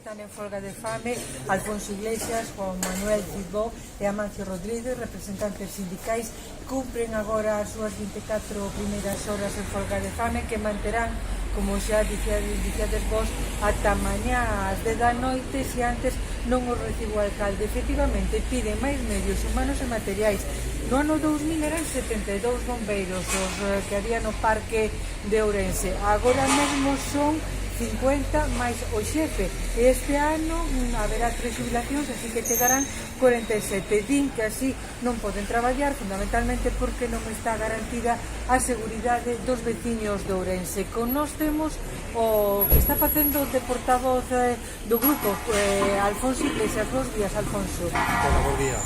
están en folga de fame Alfonso Iglesias, Juan Manuel Cibó e Amancio Rodríguez, representantes sindicais, cumpren agora as súas 24 primeiras horas en folga de fame que manterán, como xa dicíades vos, ata mañá ás 10 da noite se antes non o recibo o alcalde. Efectivamente, piden máis medios humanos e materiais. No ano 2000 eran 72 bombeiros os que había no parque de Ourense. Agora mesmo son 50 máis o xefe. Este ano haberá 3 jubilacións, así que quedarán 47. Din que así non poden traballar, fundamentalmente porque non está garantida a seguridade dos veciños de Ourense. Con nós temos o que está facendo de portavoz do grupo, Alfonso Iglesias. Bos días, Alfonso. Hola, bos días.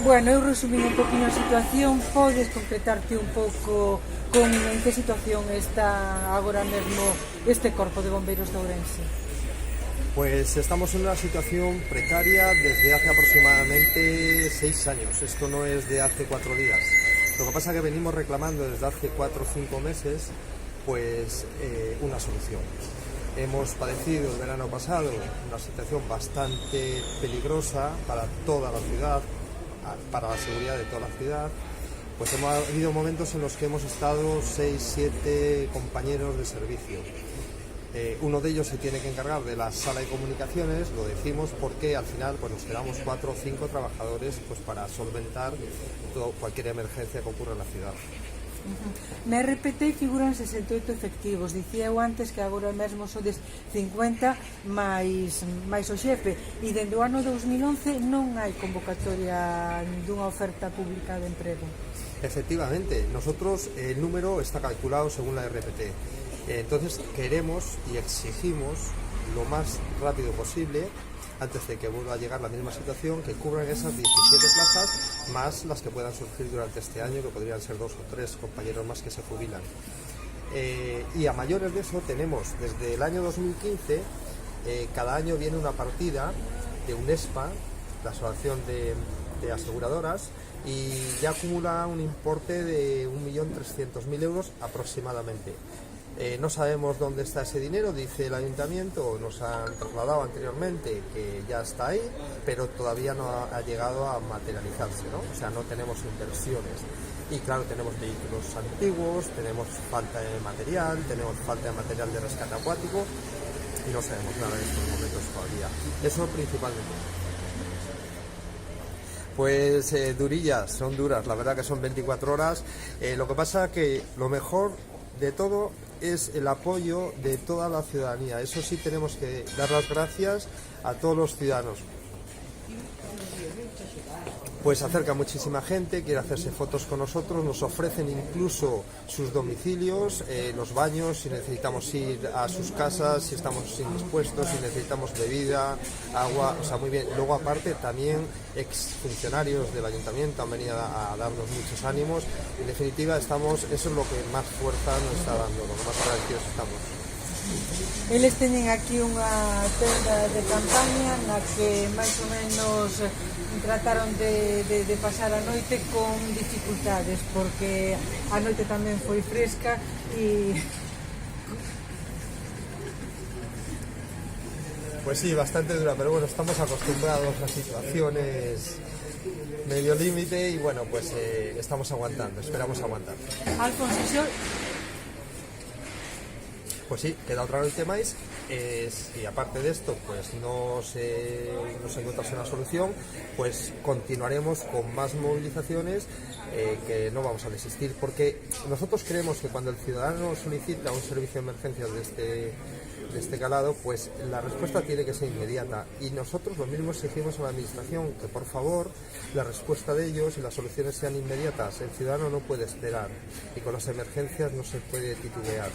Bueno, eu resumí un poquinho a situación. Podes concretarte un pouco con en que situación está agora mesmo este corpo de bombeiros de Ourense? Pues estamos en una situación precaria desde hace aproximadamente 6 años. Esto no es de hace 4 días. Lo que pasa es que venimos reclamando desde hace 4 o 5 meses pues una solución. Hemos padecido el verano pasado una situación bastante peligrosa para toda la ciudad, para la seguridad de toda la ciudad. Pues hemos habido momentos en los que hemos estado 6, 7 compañeros de servicio. Uno de ellos se tiene que encargar de la sala de comunicaciones, lo decimos porque al final pues nos quedamos 4 o 5 trabajadores pues para solventar cualquier emergencia que ocurra en la ciudad. Na RPT figuran 68 efectivos. Dicía eu antes que agora mesmo sodes 50 máis o xefe, e dende o ano 2011 non hai convocatoria dunha oferta pública de emprego. Efectivamente, nosotros el número está calculado según la RPT. Entonces queremos y exigimos lo más rápido posible, antes de que vuelva a llegar la misma situación, que cubran esas 17 plazas más las que puedan surgir durante este año, que podrían ser 2 o 3 compañeros más que se jubilan. Y a mayores de eso tenemos desde el año 2015, cada año viene una partida de UNESPA, la Asociación de Aseguradoras, y ya acumula un importe de 1.300.000 euros aproximadamente. No sabemos dónde está ese dinero, dice el ayuntamiento, nos han trasladado anteriormente que ya está ahí, pero todavía no ha llegado a materializarse, ¿no? O sea, no tenemos inversiones. Y claro, tenemos vehículos antiguos, tenemos falta de material de rescate acuático y no sabemos nada en estos momentos todavía. Eso principalmente. Pues durillas, son duras, la verdad que son 24 horas. Lo que pasa que lo mejor de todo es el apoyo de toda la ciudadanía. Eso sí, tenemos que dar las gracias a todos los ciudadanos. Pues acerca muchísima gente, quiere hacerse fotos con nosotros, nos ofrecen incluso sus domicilios, los baños, si necesitamos ir a sus casas, si estamos indispuestos, si necesitamos bebida, agua, o sea, muy bien. Luego aparte también exfuncionarios del ayuntamiento han venido a darnos muchos ánimos. En definitiva eso es lo que más fuerza nos está dando, lo que más agradecidos estamos. Eles teñen aquí unha tenda de campaña na que máis ou menos trataron de pasar a noite con dificultades, porque a noite tamén foi fresca e... Pues sí, bastante dura, pero bueno, estamos acostumbrados a situaciones medio límite y bueno, pues estamos aguantando, esperamos aguantar. Alfonso, Pues sí, queda otra noche máis, y aparte de esto, pues no se encontrase una solución, pues continuaremos con más movilizaciones, que no vamos a desistir, porque nosotros creemos que cuando el ciudadano solicita un servicio de emergencias de este calado, pues la respuesta tiene que ser inmediata, y nosotros lo mismo exigimos a la administración, que por favor la respuesta de ellos y las soluciones sean inmediatas. El ciudadano no puede esperar, y con las emergencias no se puede titubear.